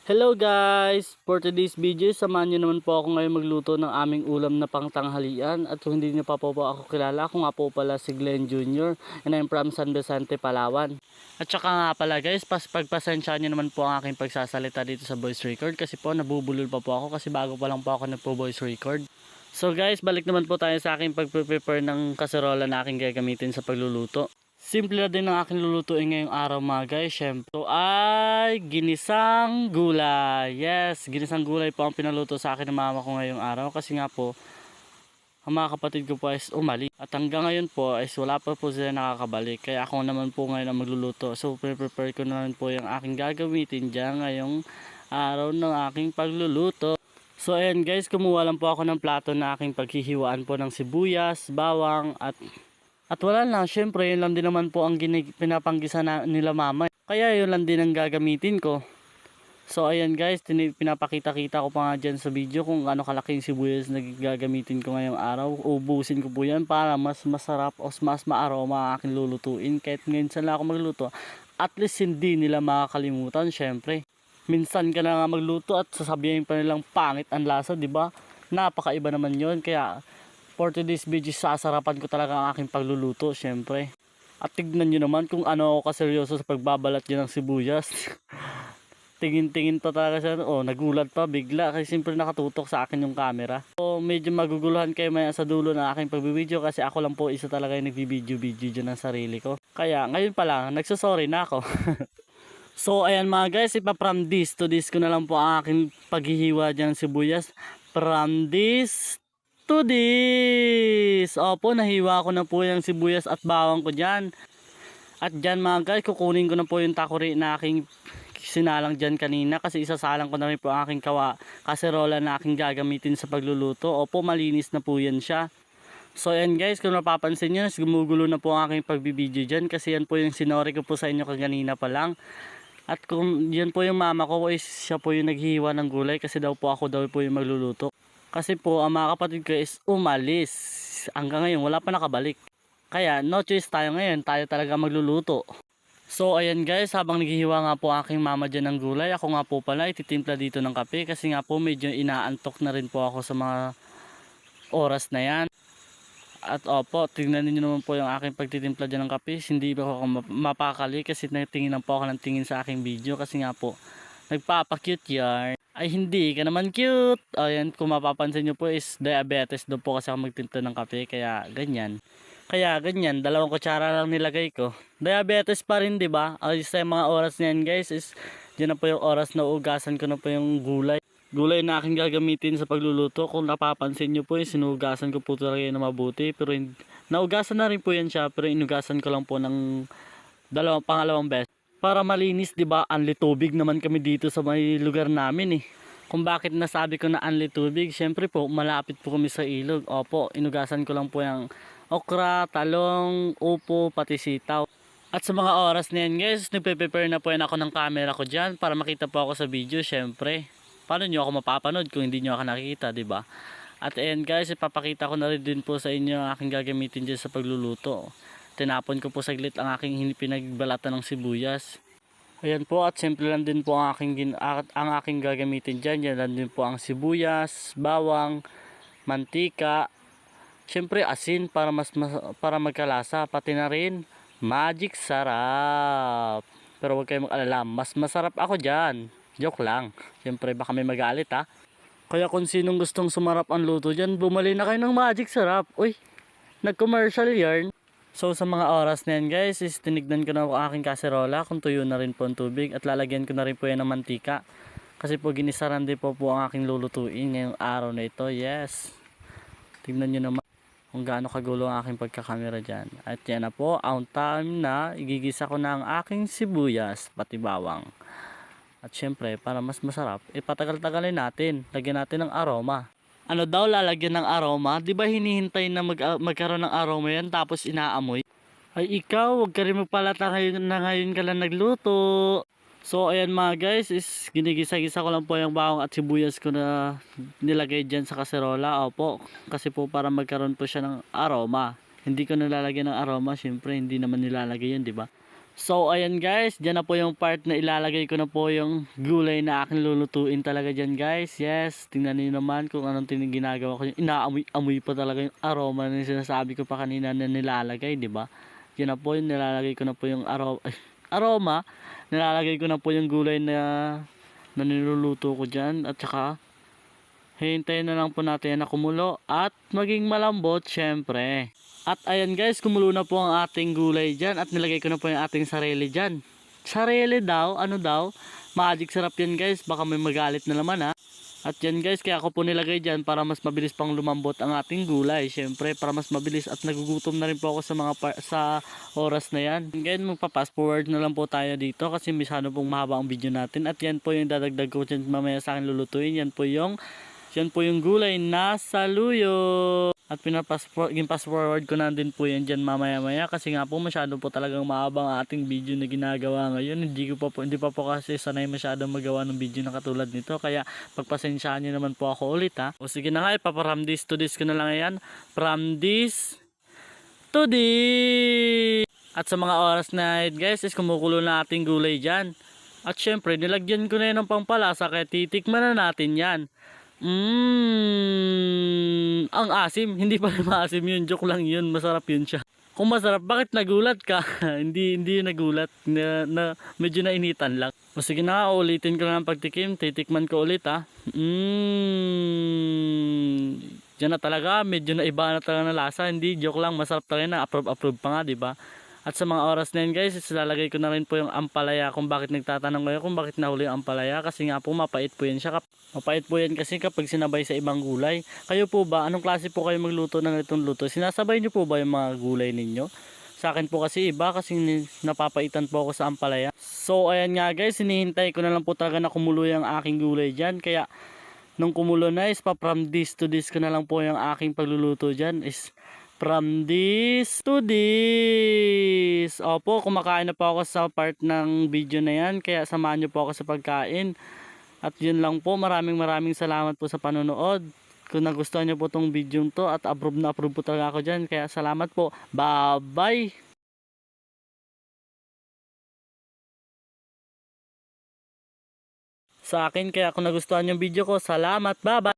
Hello guys! For today's video, samahan nyo naman po ako ngayon magluto ng aming ulam na pangtanghalian. At kung hindi nyo pa po ako kilala, ako nga po pala si Glenn Jr. and I'm from San Vicente, Palawan. At saka nga pala guys, pagpasensyahan nyo naman po ang aking pagsasalita dito sa voice record kasi po nabubulol pa po ako kasi bago pa lang po ako nagpo-voice record. So guys, balik naman po tayo sa aking pag-prepare ng kaserola na aking gagamitin sa pagluluto. Simple na din ang aking lulutuin ngayong araw mga guys. Syempre ay ginisang gulay. Yes, ginisang gulay po ang pinaluto sa akin ng mama ko ngayong araw. Kasi nga po, ang mga kapatid ko po ay umali. At hanggang ngayon po ay wala pa po sila nakakabalik. Kaya ako naman po ngayon ang magluluto. So prepare ko na rin po yung aking gagamitin dyan ngayong araw ng aking pagluluto. So ayan guys, kumuha lang po ako ng plato na aking paghihiwaan po ng sibuyas, bawang at wala lang, syempre yun lang din naman po ang pinapanggisa nila mama. Kaya yun lang din ang gagamitin ko. So ayan guys, pinapakita-kita ko pa nga dyan sa video kung ano kalaking sibuyas na gagamitin ko ngayong araw. Ubusin ko po yan para mas masarap o mas maaroma ang aking lulutuin. Kahit ngayon saan lang ako magluto, at least hindi nila makakalimutan syempre. Minsan ka na nga magluto at sasabihin pa nilang pangit ang lasa, di ba? Napakaiba naman yon. Kaya for today's video, sasarapan ko talaga ang aking pagluluto, syempre. At tignan nyo naman kung ano ako kaseryoso sa pagbabalat nyo ng sibuyas. Tingin-tingin pa talaga siya. Oh, nagulat pa bigla kasi siyempre nakatutok sa akin yung camera. So, medyo maguguluhan kayo maya sa dulo ng aking pagbibideo kasi ako lang po isa talaga yung nagbibideo-video dyan ng sarili ko. Kaya, ngayon pa lang, nagsasorry na ako. So, ayan mga guys, from this to this ko na lang po ang aking paghihiwa dyan ng sibuyas. From this to this. Opo, nahiwa ko na po yung sibuyas at bawang ko dyan. At dyan mga guys, kukunin ko na po yung takuri na aking sinalang dyan kanina. Kasi isasalang ko na rin po ang aking kaserola na aking gagamitin sa pagluluto. Opo, malinis na po yan siya. So yan guys, kung napapansin nyo, gumugulo na po ang aking pagbibideo dyan. Kasi yan po yung sinori ko po sa inyo kaganina pa lang. At kung yan po yung mama ko, siya po yung naghihiwa ng gulay. Kasi daw po ako daw po yung magluluto. Kasi po ang mga kapatid ko is umalis. Hanggang ngayon wala pa nakabalik. Kaya no choice tayo ngayon. Tayo talaga magluluto. So ayan guys, habang naghihiwa nga po aking mama dyan ng gulay, ako nga po pala ititimpla dito ng kape. Kasi nga po medyo inaantok na rin po ako sa mga oras na yan. At opo, tingnan niyo naman po yung aking pagtitimpla dyan ng kape. Hindi ba ako mapakali kasi natingin lang po ako ng tingin sa aking video. Kasi nga po, nagpapakute yarn. Ay hindi ka naman cute. Ayan, kung mapapansin nyo po is diabetes daw po kasi ako magtimpla ng kape. Kaya ganyan, 2 kutsara lang nilagay ko. Diabetes pa rin, 'di ba? Ay sa mga oras niyan, guys, is diyan na po yung oras na ugasan ko na po yung gulay. Gulay na aking gagamitin sa pagluluto. Kung napapansin nyo po, sinugasan ko po talaga yun na mabuti. Pero naugasan na rin po yan siya. Pero inugasan ko lang po ng pangalawang beses. Para malinis, 'di ba? Anli tubig naman kami dito sa may lugar namin eh. Kung bakit nasabi ko na anli tubig, syempre po malapit po kami sa ilog. Opo, inugasan ko lang po yung okra, talong, upo, pati sitaw. At sa mga oras na yan guys, nagpe-prepare na po yan ako ng camera ko dyan para makita po ako sa video syempre. Paano nyo ako mapapanood kung hindi nyo ako nakikita, 'di ba? At ayan guys, ipapakita ko na rin din po sa inyo ang aking gagamitin dyan sa pagluluto. Tinapon ko po saglit ang aking pinagbalatan ng sibuyas. Ayan po, at simple lang din po ang aking gagamitin dyan. Yan lang din po ang sibuyas, bawang, mantika, syempre asin para magkalasa, pati na rin magic sarap. Pero huwag kayong mag-alala, mas masarap ako dyan. Joke lang. Syempre baka may magalit ha. Kaya kung sinong gustong sumarap ang luto dyan, bumali na kayo ng magic sarap. Uy, nag-commercial yarn. So sa mga oras na yan guys, is tinignan ko na ang aking kaserola kung tuyo na rin po ang tubig at lalagyan ko na rin po yan ng mantika. Kasi po ginisaran din po ang aking lulutuin ngayong araw na ito. Yes. Tignan nyo naman kung gaano kagulo ang aking pagkakamera dyan. At yan na po, ang time na igigisa ko na ang aking sibuyas pati bawang. At syempre para mas masarap, ipatagal-tagalin natin. Lagyan natin ng aroma. Ano daw lalagyan ng aroma? Di ba hinihintay na magkaroon ng aroma yan tapos inaamoy? Ay ikaw, huwag ka rin magpalata ngayon ka lang nagluto. So ayan mga guys, is ginigisa-gisa ko lang po yung bawang at sibuyas ko na nilagay dyan sa kaserola. Opo, kasi po para magkaroon po siya ng aroma. Hindi ko nilalagyan ng aroma, syempre hindi naman nilalagay yun, di ba? So ayan guys, dyan na po yung part na ilalagay ko na po yung gulay na aking lulutuin talaga dyan guys. Yes, tingnan niyo naman kung anong ginagawa ko. Inaamoy pa talaga yung aroma na sinasabi ko pa kanina na nilalagay, di ba? Yan na po yung nilalagay ko na po yung aroma. Nilalagay ko na po yung gulay na niluluto ko dyan. At saka, hintayin na lang po natin yan na kumulo at maging malambot syempre. At ayan guys, kumulo na po ang ating gulay dyan at nilagay ko na po yung ating sarili dyan. Sarili daw, ano daw? Magic sarap yan guys, baka may magalit na naman ha. At yan guys, kaya ako po nilagay dyan para mas mabilis pang lumambot ang ating gulay. Syempre, para mas mabilis at nagugutom na rin po ako sa oras na yan. Ngayon, magpa-fast forward na lang po tayo dito kasi masyado pong mahaba ang video natin. At yan po yung dadagdag ko dyan mamaya sa akin lulutuin. Yan po yung gulay na saluyo. At pinapass forward ko na din po yan dyan mamaya-maya kasi nga po masyado po talagang mahabang ating video na ginagawa ngayon. Hindi pa po kasi sanay masyadong magawa ng video na katulad nito. Kaya pagpasensyaan nyo naman po ako ulit ha. O sige na nga, from this to this ko na lang yan. From this to this. At sa mga oras na guys is kumukulo na ating gulay dyan. At syempre nilagyan ko na yan ng pampalasa kaya titikman na natin yan. Ang asim, hindi pa maasim yun, joke lang yun, masarap yun siya. Kung masarap, bakit nagulat ka? hindi nagulat, na medyo nainitan lang. O sige na, ulitin ko na ng pagtikim, titikman ko ulit ha. Diyan na talaga, medyo naiba na talaga na lasa, hindi, joke lang, masarap talaga na, approve pa nga, diba? At sa mga oras na yun guys, ilalagay ko na rin po yung ampalaya. Kung bakit nagtatanong kayo kung bakit nahuli yung ampalaya. Kasi nga po mapait po yan siya. Mapait po yan kasi kapag sinabay sa ibang gulay. Kayo po ba, anong klase po kayo magluto ng itong luto? Sinasabay nyo po ba yung mga gulay ninyo? Sa akin po kasi iba kasi napapaitan po ako sa ampalaya. So ayan nga guys, hinihintay ko na lang po talaga na kumulo yung aking gulay dyan. Kaya nung kumulo na is from this to this ko na lang po yung aking pagluluto dyan is from this to this. Opo, kumakain na po ako sa part ng video na yan. Kaya samahan nyo po ako sa pagkain. At yun lang po. Maraming salamat po sa panonood. Kung nagustuhan nyo po tong video to at approve na approve po talaga ako dyan. Kaya salamat po. Bye-bye! Sa akin, kaya kung nagustuhan yung video ko, salamat. Bye-bye!